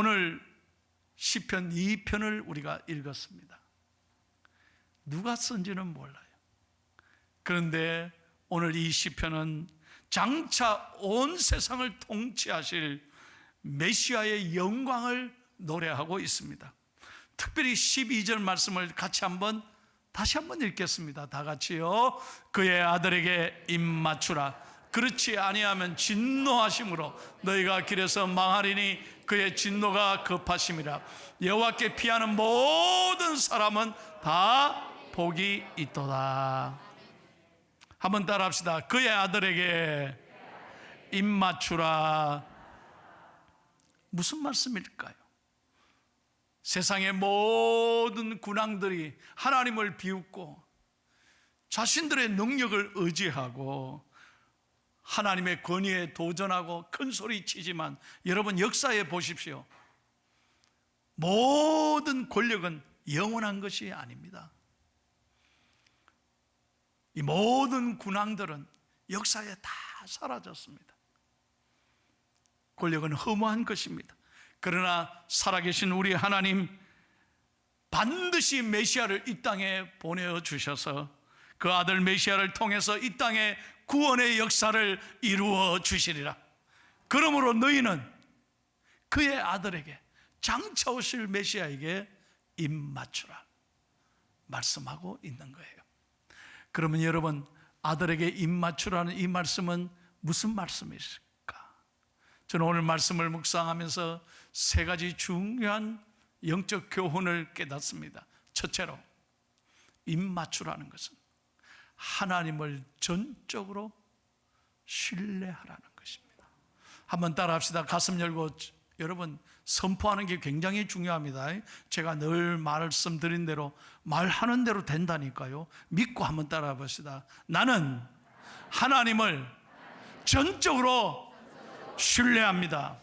오늘 시편 2편을 우리가 읽었습니다. 누가 쓴지는 몰라요. 그런데 오늘 이 시편은 장차 온 세상을 통치하실 메시아의 영광을 노래하고 있습니다. 특별히 12절 말씀을 다시 한번 읽겠습니다. 다 같이요. 그의 아들에게 입 맞추라. 그렇지 아니하면 진노하심으로 너희가 길에서 망하리니 그의 진노가 급하심이라. 여호와께 피하는 모든 사람은 다 복이 있도다. 한번 따라합시다. 그의 아들에게 입 맞추라. 무슨 말씀일까요? 세상의 모든 군왕들이 하나님을 비웃고 자신들의 능력을 의지하고 하나님의 권위에 도전하고 큰 소리 치지만, 여러분 역사에 보십시오. 모든 권력은 영원한 것이 아닙니다. 이 모든 군왕들은 역사에 다 사라졌습니다. 권력은 허무한 것입니다. 그러나 살아계신 우리 하나님 반드시 메시아를 이 땅에 보내주셔서 그 아들 메시아를 통해서 이 땅에 구원의 역사를 이루어 주시리라. 그러므로 너희는 그의 아들에게, 장차 오실 메시아에게 입 맞추라 말씀하고 있는 거예요. 그러면 여러분, 아들에게 입 맞추라는 이 말씀은 무슨 말씀이실까? 저는 오늘 말씀을 묵상하면서 세 가지 중요한 영적 교훈을 깨닫습니다. 첫째로, 입 맞추라는 것은 하나님을 전적으로 신뢰하라는 것입니다. 한번 따라합시다. 가슴 열고 여러분, 선포하는 게 굉장히 중요합니다. 제가 늘 말씀드린 대로, 말하는 대로 된다니까요. 믿고 한번 따라해 봅시다. 나는 하나님을 전적으로 신뢰합니다.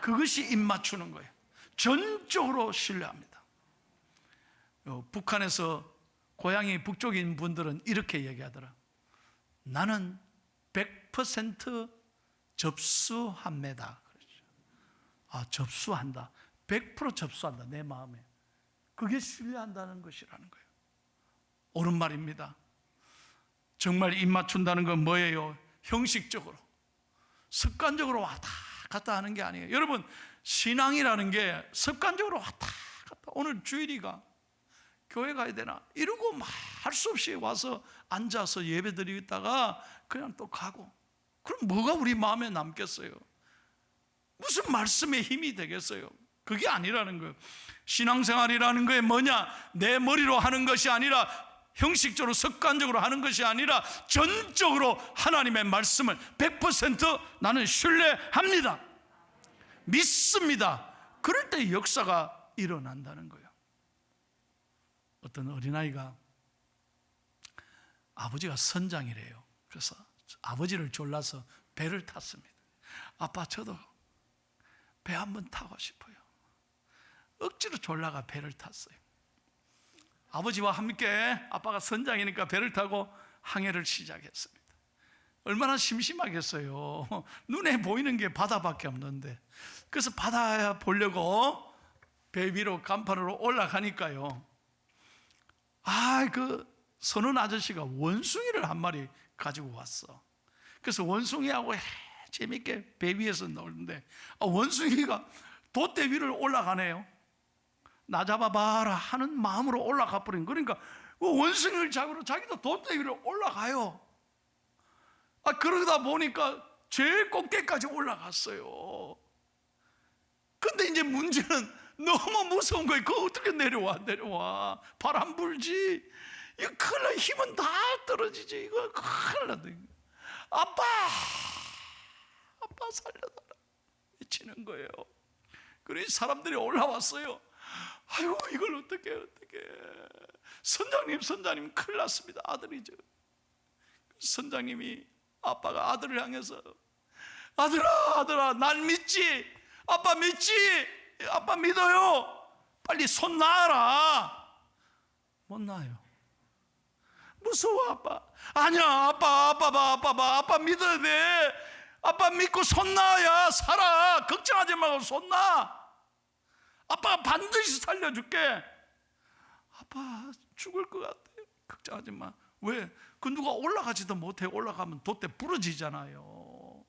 그것이 입 맞추는 거예요. 전적으로 신뢰합니다. 북한에서 고향이 북쪽인 분들은 이렇게 얘기하더라. 나는 100% 접수합니다. 그렇죠. 접수한다. 100% 접수한다. 내 마음에. 그게 신뢰한다는 것이라는 거예요. 옳은 말입니다. 정말 입 맞춘다는 건 뭐예요? 형식적으로, 습관적으로 왔다 갔다 하는 게 아니에요. 여러분, 신앙이라는 게 습관적으로 왔다 갔다. 오늘 주일이가 교회 가야 되나? 이러고 말 수 없이 와서 앉아서 예배 드리다가 그냥 또 가고. 그럼 뭐가 우리 마음에 남겠어요? 무슨 말씀의 힘이 되겠어요? 그게 아니라는 거예요. 신앙생활이라는 게 뭐냐? 내 머리로 하는 것이 아니라, 형식적으로 습관적으로 하는 것이 아니라 전적으로 하나님의 말씀을 100% 나는 신뢰합니다. 믿습니다. 그럴 때 역사가 일어난다는 거예요. 어떤 어린아이가 아버지가 선장이래요. 그래서 아버지를 졸라서 배를 탔습니다. 아빠, 저도 배 한번 타고 싶어요. 억지로 졸라가 배를 탔어요. 아버지와 함께 아빠가 선장이니까 배를 타고 항해를 시작했습니다. 얼마나 심심하겠어요. 눈에 보이는 게 바다밖에 없는데. 그래서 바다 보려고 배 위로 간판으로 올라가니까요, 그 선원 아저씨가 원숭이를 한 마리 가지고 왔어. 그래서 원숭이하고 재밌게 배 위에서 놀는데, 원숭이가 돛대 위를 올라가네요. 나 잡아봐라 하는 마음으로 올라가 버린. 그러니까 원숭이를 잡으러 자기도 돛대 위로 올라가요. 그러다 보니까 제일 꼭대기까지 올라갔어요. 근데 이제 문제는 너무 무서운 거예요. 그거 어떻게 내려와. 바람 불지. 이거 큰일 나. 힘은 다 떨어지지. 이거 큰일 난다. 아빠 살려달라 외치는 거예요. 그래서 사람들이 올라왔어요. 아이고, 이걸 어떻게 선장님 큰일 났습니다. 아들이죠. 선장님이, 아빠가 아들을 향해서, 아들아 날 믿지? 아빠 믿지? 아빠 믿어요. 빨리 손 놔라. 못 놔요. 무서워. 아빠. 아니야, 아빠 믿어야 돼. 아빠 믿고 손 놔야 살아. 걱정하지 말고 손 놔. 아빠가 반드시 살려줄게. 아빠 죽을 것 같아. 걱정하지 마. 왜? 그 누가 올라가지도 못해. 올라가면 돛대 부러지잖아요.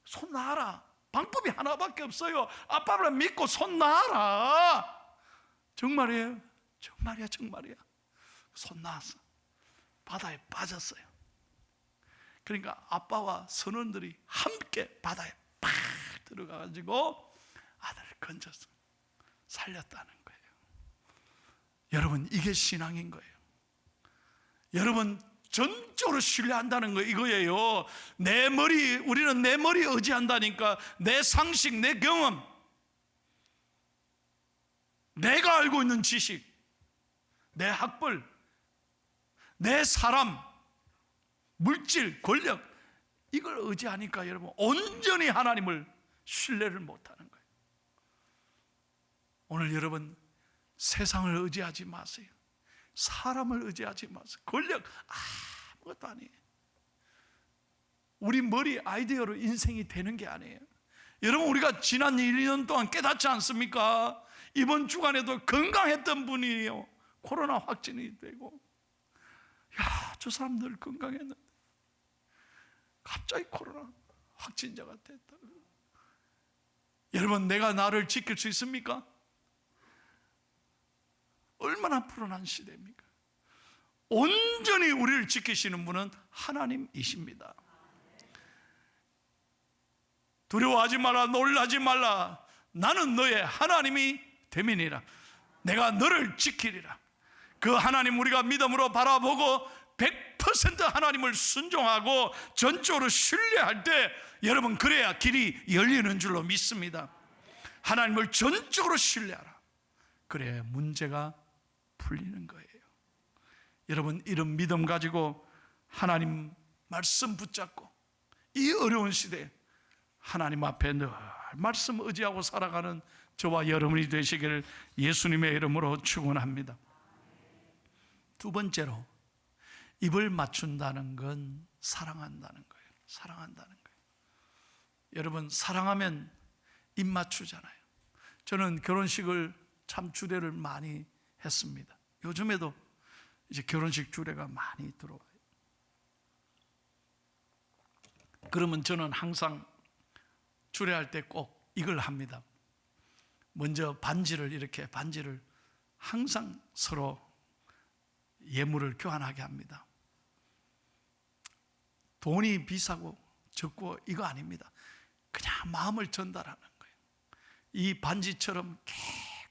손 놔라. 방법이 하나밖에 없어요. 아빠를 믿고 손 놔라. 정말이에요. 정말이야, 정말이야. 손 놨어. 바다에 빠졌어요. 그러니까 아빠와 선원들이 함께 바다에 팍 들어가가지고 아들을 건졌어. 살렸다는 거예요. 여러분, 이게 신앙인 거예요. 여러분, 전적으로 신뢰한다는 거 이거예요. 우리는 내 머리에 의지한다니까. 내 상식, 내 경험, 내가 알고 있는 지식, 내 학벌, 내 사람, 물질, 권력, 이걸 의지하니까 여러분 온전히 하나님을 신뢰를 못하는 거예요. 오늘 여러분, 세상을 의지하지 마세요. 사람을 의지하지 마세요. 권력 아무것도 아니에요. 우리 머리 아이디어로 인생이 되는 게 아니에요. 여러분, 우리가 지난 1년 동안 깨닫지 않습니까? 이번 주간에도 건강했던 분이에요. 코로나 확진이 되고, 야, 저 사람들 건강했는데 갑자기 코로나 확진자가 됐다. 여러분, 내가 나를 지킬 수 있습니까? 얼마나 불안한 시대입니까? 온전히 우리를 지키시는 분은 하나님이십니다. 두려워하지 말라, 놀라지 말라. 나는 너의 하나님이 됨이니라. 내가 너를 지키리라. 그 하나님 우리가 믿음으로 바라보고 100% 하나님을 순종하고 전적으로 신뢰할 때, 여러분, 그래야 길이 열리는 줄로 믿습니다. 하나님을 전적으로 신뢰하라. 그래야 문제가 풀리는 거예요. 여러분, 이런 믿음 가지고 하나님 말씀 붙잡고 이 어려운 시대에 하나님 앞에 늘 말씀 의지하고 살아가는 저와 여러분이 되시기를 예수님의 이름으로 축원합니다. 두 번째로, 입을 맞춘다는 건 사랑한다는 거예요. 사랑한다는 거예요. 여러분, 사랑하면 입 맞추잖아요. 저는 결혼식을 참 주례를 많이 했습니다. 요즘에도 이제 결혼식 주례가 많이 들어와요. 그러면 저는 항상 주례할 때 꼭 이걸 합니다. 먼저 반지를 항상 서로 예물을 교환하게 합니다. 돈이 비싸고 적고 이거 아닙니다. 그냥 마음을 전달하는 거예요. 이 반지처럼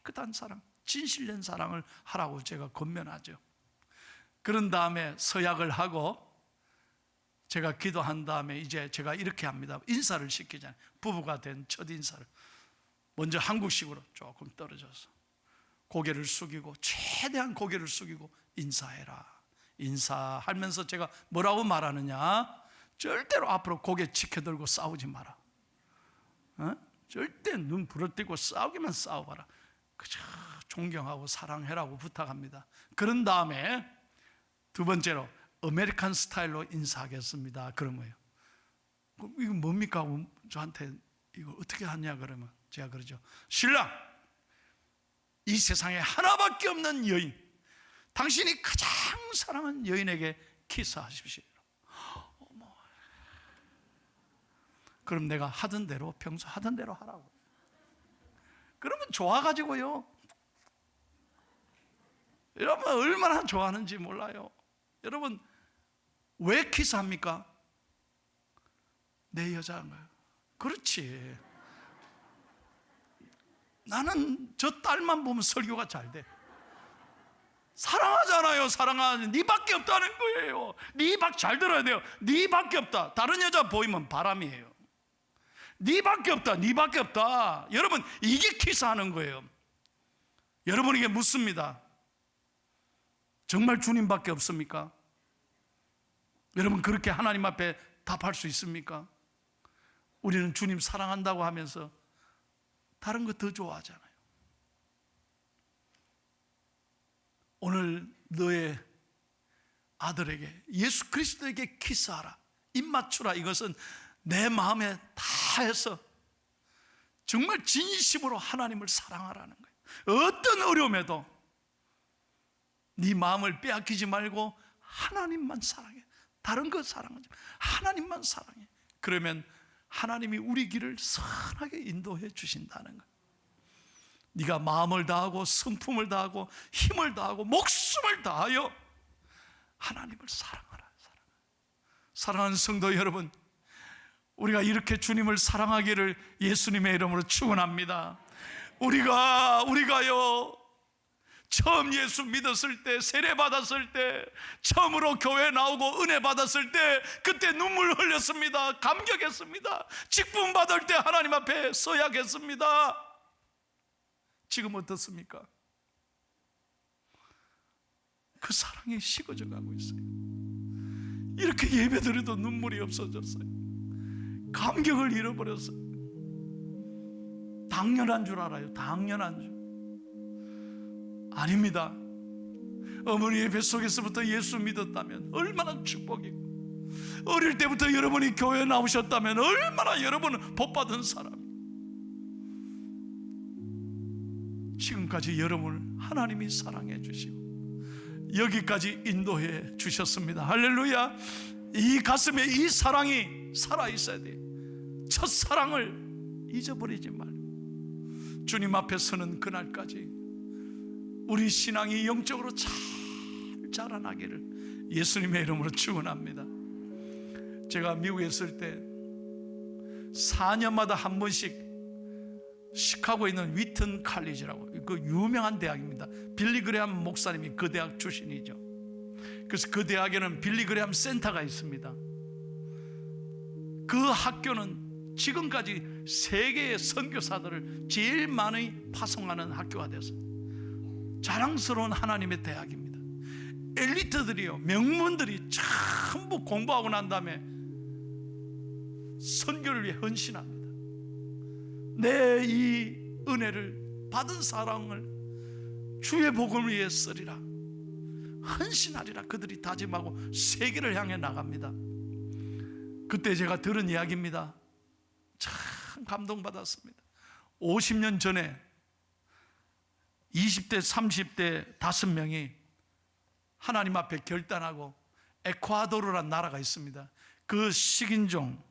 깨끗한 사랑, 진실된 사랑을 하라고 제가 권면하죠. 그런 다음에 서약을 하고 제가 기도한 다음에 이제 제가 이렇게 합니다. 인사를 시키잖아요. 부부가 된 첫 인사를 먼저 한국식으로 조금 떨어져서 고개를 숙이고, 최대한 고개를 숙이고 인사해라. 인사하면서 제가 뭐라고 말하느냐? 절대로 앞으로 고개 치켜들고 싸우지 마라. 절대 눈 부러뜨고 싸우기만 싸워봐라. 그저 존경하고 사랑해라고 부탁합니다. 그런 다음에 두 번째로 아메리칸 스타일로 인사하겠습니다. 그런 거예요. 이거 뭡니까? 저한테 이거 어떻게 하냐 그러면 제가 그러죠. 신랑, 이 세상에 하나밖에 없는 여인, 당신이 가장 사랑하는 여인에게 키스하십시오. 어머. 그럼 내가 하던 대로, 평소 하던 대로 하라고. 그러면 좋아가지고요, 여러분 얼마나 좋아하는지 몰라요. 여러분, 왜 키스합니까? 내 여자인 거예요. 그렇지. 나는 저 딸만 보면 설교가 잘 돼. 사랑하잖아요. 사랑하는 네 밖에 없다는 거예요. 네 밖 잘 들어야 돼요. 네 밖에 없다. 다른 여자 보이면 바람이에요. 네 밖에 없다. 네 밖에 없다. 여러분, 이게 키스하는 거예요. 여러분에게 묻습니다. 정말 주님밖에 없습니까? 여러분, 그렇게 하나님 앞에 답할 수 있습니까? 우리는 주님 사랑한다고 하면서 다른 거 더 좋아하잖아요. 오늘 너의 아들에게, 예수 그리스도에게 키스하라, 입 맞추라. 이것은 내 마음에 다 해서 정말 진심으로 하나님을 사랑하라는 거예요. 어떤 어려움에도 네 마음을 빼앗기지 말고 하나님만 사랑해. 다른 거 사랑하지 마. 하나님만 사랑해. 그러면 하나님이 우리 길을 선하게 인도해 주신다는 거예요. 네가 마음을 다하고 성품을 다하고 힘을 다하고 목숨을 다하여 하나님을 사랑하라. 사랑하는 성도 여러분, 우리가 이렇게 주님을 사랑하기를 예수님의 이름으로 축원합니다. 우리가요 처음 예수 믿었을 때, 세례 받았을 때, 처음으로 교회 나오고 은혜 받았을 때 그때 눈물 흘렸습니다. 감격했습니다. 직분 받을 때 하나님 앞에 서약했습니다. 지금 어떻습니까? 그 사랑이 식어져 가고 있어요. 이렇게 예배드려도 눈물이 없어졌어요. 감격을 잃어버렸어요. 당연한 줄 알아요. 당연한 줄. 아닙니다. 어머니의 뱃속에서부터 예수 믿었다면 얼마나 축복이고, 어릴 때부터 여러분이 교회에 나오셨다면 얼마나 여러분은 복받은 사람이에요. 지금까지 여러분을 하나님이 사랑해 주시고 여기까지 인도해 주셨습니다. 할렐루야. 이 가슴에 이 사랑이 살아있어야 돼요. 첫사랑을 잊어버리지 말고 주님 앞에 서는 그날까지 우리 신앙이 영적으로 잘 자라나기를 예수님의 이름으로 축원합니다. 제가 미국에 있을 때 4년마다 한 번씩 시카고에 있는 위튼 칼리지라고, 그 유명한 대학입니다. 빌리 그레함 목사님이 그 대학 출신이죠. 그래서 그 대학에는 빌리 그레함 센터가 있습니다. 그 학교는 지금까지 세계의 선교사들을 제일 많이 파송하는 학교가 됐어요. 자랑스러운 하나님의 대학입니다. 엘리트들이요, 명문들이 전부 공부하고 난 다음에 선교를 위해 헌신합니다. 내 이 은혜를 받은 사랑을 주의 복음을 위해 쓰리라, 헌신하리라 그들이 다짐하고 세계를 향해 나갑니다. 그때 제가 들은 이야기입니다. 참 감동받았습니다. 50년 전에 20대 30대 5명이 하나님 앞에 결단하고 에콰도르라는 나라가 있습니다. 그 식인종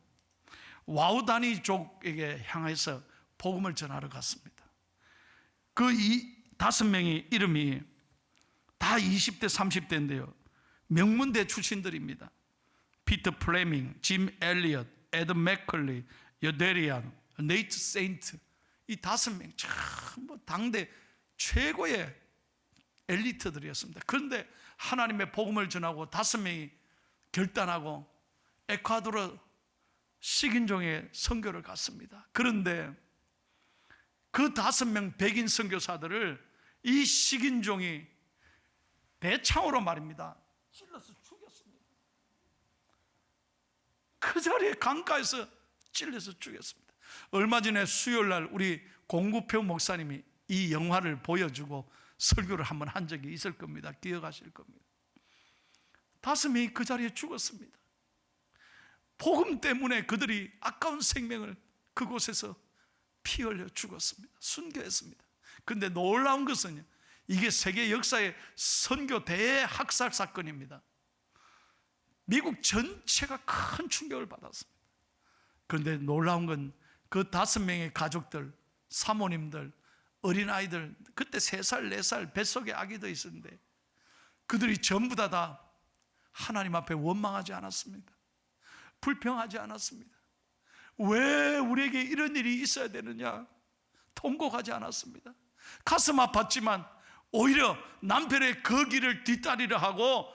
와우다니족에게 향해서 복음을 전하러 갔습니다. 그 5명이 이름이 다 20대 30대인데요 명문대 출신들입니다. 피터 플레밍, 짐 엘리엇, 에드 맥컬리, 여데리안, 네이트 세인트, 이 5명 전부 당대 최고의 엘리트들이었습니다. 그런데 하나님의 복음을 전하고 5명이 결단하고 에콰도르 식인종의 선교를 갔습니다. 그런데 그 5명 백인 선교사들을 이 식인종이 배창으로 말입니다 찔러서 죽였습니다. 그 자리에 강가에서 찔러서 죽였습니다. 얼마 전에 수요일날 우리 공구표 목사님이 이 영화를 보여주고 설교를 한번 한 적이 있을 겁니다. 기억하실 겁니다. 5명이 그 자리에 죽었습니다. 복음 때문에 그들이 아까운 생명을 그곳에서 피 흘려 죽었습니다. 순교했습니다. 그런데 놀라운 것은요, 이게 세계 역사의 선교 대학살 사건입니다. 미국 전체가 큰 충격을 받았습니다. 그런데 놀라운 건 그 5명의 가족들, 사모님들, 어린아이들, 그때 3살, 4살 뱃속에 아기도 있었는데 그들이 전부 다 하나님 앞에 원망하지 않았습니다. 불평하지 않았습니다. 왜 우리에게 이런 일이 있어야 되느냐 통곡하지 않았습니다. 가슴 아팠지만 오히려 남편의 그 길을 뒤따르려 하고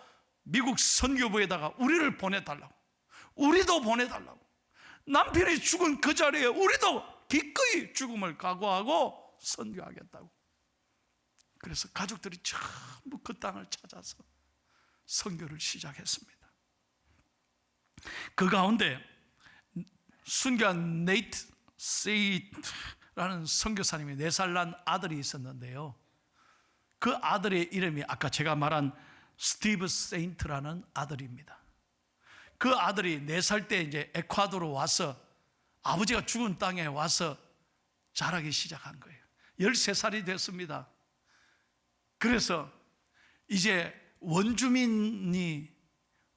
미국 선교부에다가 우리를 보내달라고, 우리도 보내달라고, 남편이 죽은 그 자리에 우리도 기꺼이 죽음을 각오하고 선교하겠다고. 그래서 가족들이 전부 그 땅을 찾아서 선교를 시작했습니다. 그 가운데 순교한 네이트 세이트라는 선교사님이 4살 난 아들이 있었는데요, 그 아들의 이름이 아까 제가 말한 스티브 세인트라는 아들입니다. 그 아들이 4살 때 이제 에콰도르 와서 아버지가 죽은 땅에 와서 자라기 시작한 거예요. 13살이 됐습니다. 그래서 이제 원주민이,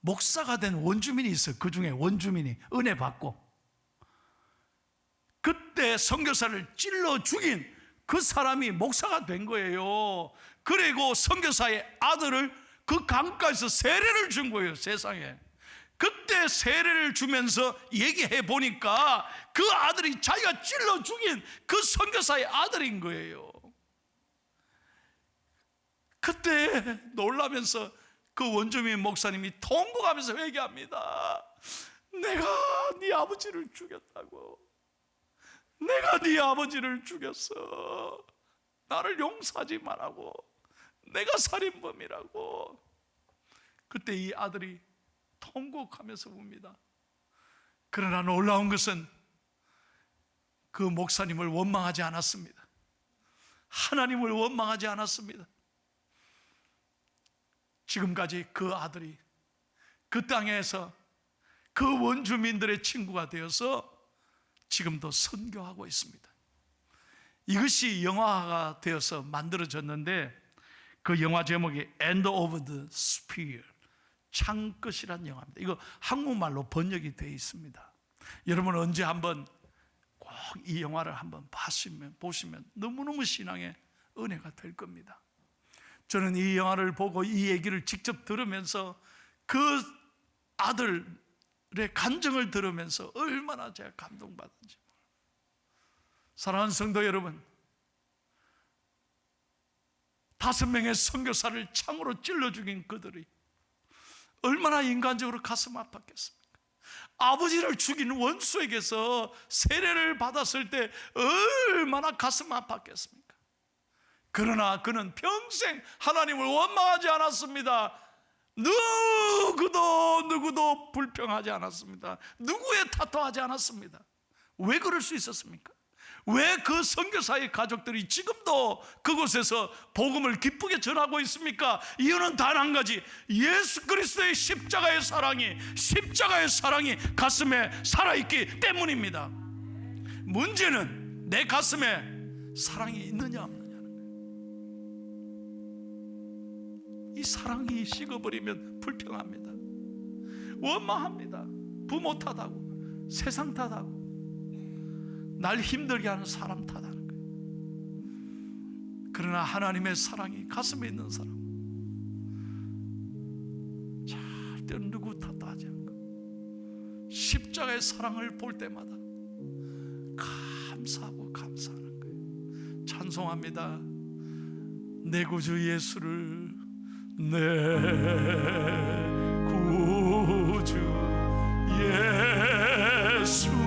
목사가 된 원주민이 있어요. 그 중에 원주민이 은혜 받고, 그때 선교사를 찔러 죽인 그 사람이 목사가 된 거예요. 그리고 선교사의 아들을 그 강가에서 세례를 준 거예요. 세상에. 그때 세례를 주면서 얘기해 보니까 그 아들이 자기가 찔러 죽인 그 선교사의 아들인 거예요. 그때 놀라면서 그 원주민 목사님이 통곡하면서 회개합니다. 내가 네 아버지를 죽였다고. 내가 네 아버지를 죽였어. 나를 용서하지 말라고. 내가 살인범이라고. 그때 이 아들이 통곡하면서 웁니다. 그러나 놀라운 것은 그 목사님을 원망하지 않았습니다. 하나님을 원망하지 않았습니다. 지금까지 그 아들이 그 땅에서 그 원주민들의 친구가 되어서 지금도 선교하고 있습니다. 이것이 영화가 되어서 만들어졌는데 그 영화 제목이 End of the Spear, 창끝이란 영화입니다. 이거 한국말로 번역이 되어 있습니다. 여러분 언제 한번 꼭 이 영화를 한번 보시면 너무너무 신앙의 은혜가 될 겁니다. 저는 이 영화를 보고 이 얘기를 직접 들으면서 그 아들의 감정을 들으면서 얼마나 제가 감동받은지. 사랑하는 성도 여러분, 5명의 선교사를 창으로 찔러 죽인 그들이 얼마나 인간적으로 가슴 아팠겠습니까? 아버지를 죽인 원수에게서 세례를 받았을 때 얼마나 가슴 아팠겠습니까? 그러나 그는 평생 하나님을 원망하지 않았습니다. 누구도 불평하지 않았습니다. 누구에 탓하지 않았습니다. 왜 그럴 수 있었습니까? 왜 그 선교사의 가족들이 지금도 그곳에서 복음을 기쁘게 전하고 있습니까? 이유는 단 한 가지, 예수 그리스도의 십자가의 사랑이 가슴에 살아있기 때문입니다. 문제는 내 가슴에 사랑이 있느냐 없느냐는 거예요. 이 사랑이 식어버리면 불평합니다. 원망합니다. 부모 탓하고 세상 탓하고 날 힘들게 하는 사람 탓하는 거예요. 그러나 하나님의 사랑이 가슴에 있는 사람, 절대 누구 탓도 하지 않고 십자가의 사랑을 볼 때마다 감사하고 감사하는 거예요. 찬송합니다. 내 구주 예수를, 내 구주 예수를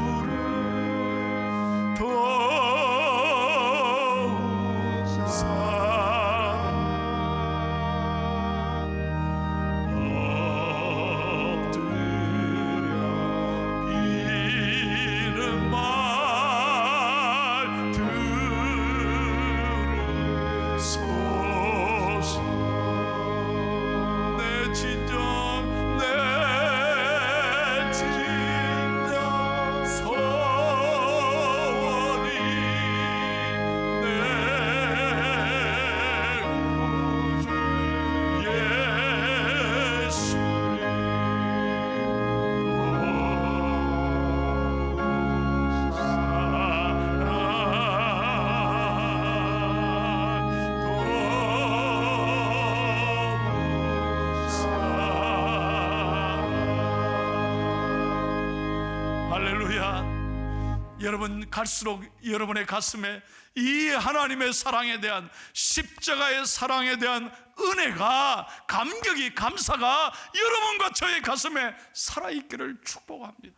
여러분 갈수록 여러분의 가슴에 이 하나님의 사랑에 대한, 십자가의 사랑에 대한 은혜가, 감격이, 감사가 여러분과 저의 가슴에 살아있기를 축복합니다.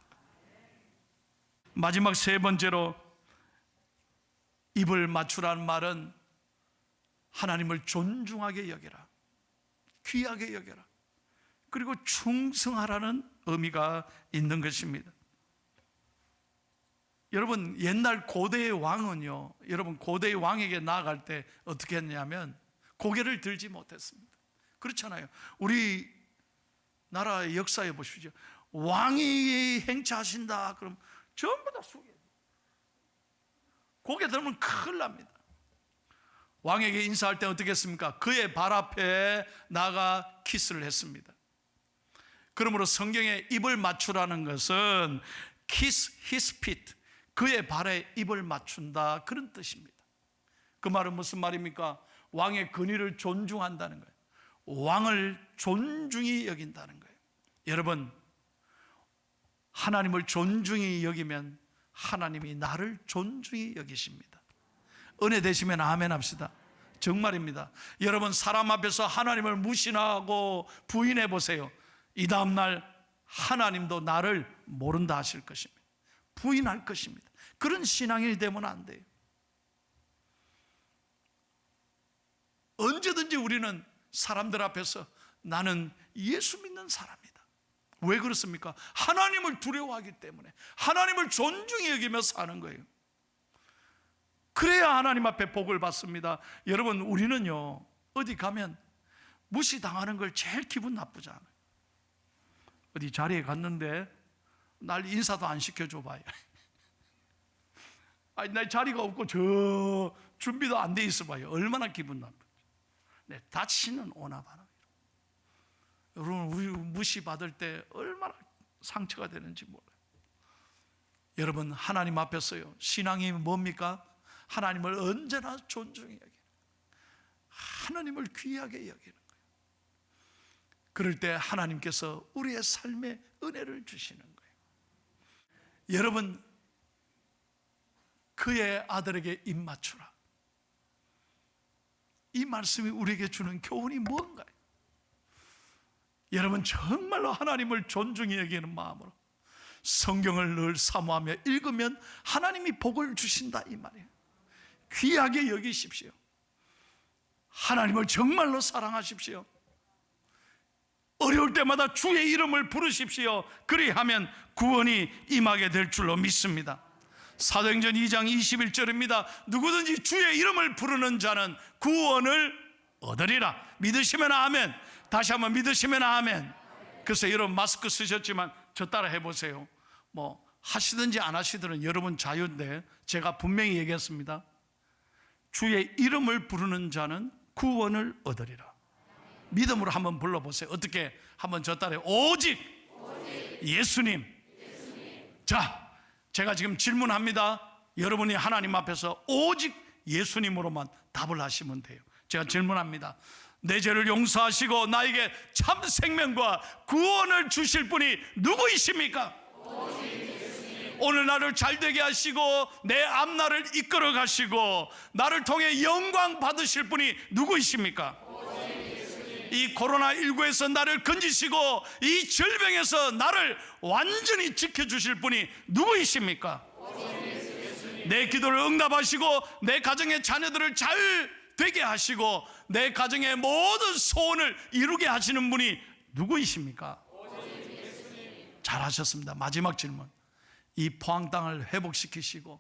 마지막 세 번째로 입을 맞추라는 말은 하나님을 존중하게 여겨라, 귀하게 여겨라, 그리고 충성하라는 의미가 있는 것입니다. 여러분 옛날 고대의 왕은요, 여러분 고대의 왕에게 나아갈 때 어떻게 했냐면 고개를 들지 못했습니다. 그렇잖아요. 우리 나라의 역사에 보십시오. 왕이 행차하신다 그럼 전부 다 숙여요. 고개 들면 큰일 납니다. 왕에게 인사할 때 어떻게 했습니까? 그의 발 앞에 나가 키스를 했습니다. 그러므로 성경에 입을 맞추라는 것은 kiss his feet, 그의 발에 입을 맞춘다, 그런 뜻입니다. 그 말은 무슨 말입니까? 왕의 권위를 존중한다는 거예요. 왕을 존중히 여긴다는 거예요. 여러분, 하나님을 존중히 여기면 하나님이 나를 존중히 여기십니다. 은혜 되시면 아멘 합시다. 정말입니다. 여러분, 사람 앞에서 하나님을 무시하고 부인해 보세요. 이 다음날 하나님도 나를 모른다 하실 것입니다. 부인할 것입니다. 그런 신앙인이 되면 안 돼요. 언제든지 우리는 사람들 앞에서 나는 예수 믿는 사람이다. 왜 그렇습니까? 하나님을 두려워하기 때문에, 하나님을 존중히 여기며 사는 거예요. 그래야 하나님 앞에 복을 받습니다. 여러분, 우리는요, 어디 가면 무시당하는 걸 제일 기분 나쁘지 않아요. 어디 자리에 갔는데 날 인사도 안 시켜줘 봐요. 아니, 나 자리가 없고 저 준비도 안 돼 있어 봐요. 얼마나 기분 나쁜지. 네, 다치는 오나 봐라. 여러분, 우리 무시받을 때 얼마나 상처가 되는지 몰라요. 여러분, 하나님 앞에서요, 신앙이 뭡니까? 하나님을 언제나 존중히 여기는, 하나님을 귀하게 여기는 거예요. 그럴 때 하나님께서 우리의 삶에 은혜를 주시는 거예요. 여러분, 그의 아들에게 입 맞추라, 이 말씀이 우리에게 주는 교훈이 뭔가요? 여러분, 정말로 하나님을 존중히 여기는 마음으로 성경을 늘 사모하며 읽으면 하나님이 복을 주신다, 이 말이에요. 귀하게 여기십시오. 하나님을 정말로 사랑하십시오. 어려울 때마다 주의 이름을 부르십시오. 그리하면 구원이 임하게 될 줄로 믿습니다. 사도행전 2장 21절입니다. 누구든지 주의 이름을 부르는 자는 구원을 얻으리라. 믿으시면 아멘. 다시 한번 믿으시면 아멘. 그래서 여러분, 마스크 쓰셨지만 저 따라 해보세요. 뭐 하시든지 안 하시든 여러분 자유인데, 제가 분명히 얘기했습니다. 주의 이름을 부르는 자는 구원을 얻으리라. 믿음으로 한번 불러보세요. 어떻게? 한번 저 따라. 오직 예수님. 자, 제가 지금 질문합니다. 여러분이 하나님 앞에서 오직 예수님으로만 답을 하시면 돼요. 제가 질문합니다. 내 죄를 용서하시고 나에게 참 생명과 구원을 주실 분이 누구이십니까? 오늘 나를 잘되게 하시고 내 앞날을 이끌어 가시고 나를 통해 영광 받으실 분이 누구이십니까? 이 코로나19에서 나를 건지시고 이 질병에서 나를 완전히 지켜주실 분이 누구이십니까? 내 기도를 응답하시고 내 가정의 자녀들을 잘 되게 하시고 내 가정의 모든 소원을 이루게 하시는 분이 누구이십니까? 잘하셨습니다. 마지막 질문. 이 포항 땅을 회복시키시고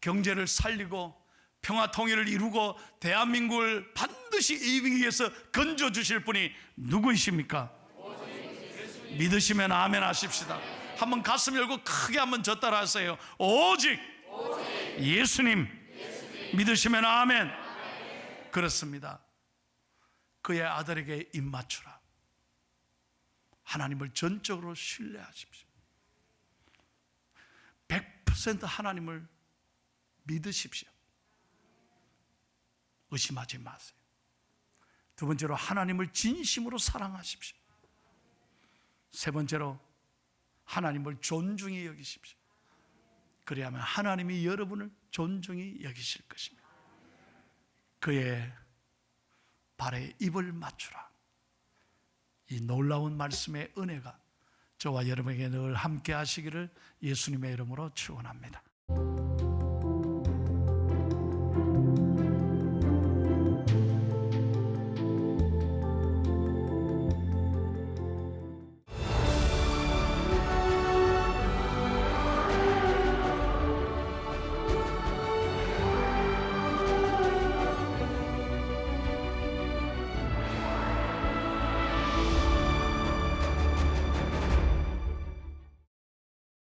경제를 살리고 평화 통일을 이루고 대한민국을 반드시 이 위기에서 건져주실 분이 누구이십니까? 믿으시면 아멘 하십시다. 한번 가슴 열고 크게 한번 저 따라 하세요. 오직 예수님. 믿으시면 아멘. 그렇습니다. 그의 아들에게 입 맞추라. 하나님을 전적으로 신뢰하십시오. 100% 하나님을 믿으십시오. 의심하지 마세요. 두 번째로, 하나님을 진심으로 사랑하십시오. 세 번째로, 하나님을 존중히 여기십시오. 그래야만 하나님이 여러분을 존중히 여기실 것입니다. 그의 발에 입을 맞추라. 이 놀라운 말씀의 은혜가 저와 여러분에게 늘 함께 하시기를 예수님의 이름으로 축원합니다.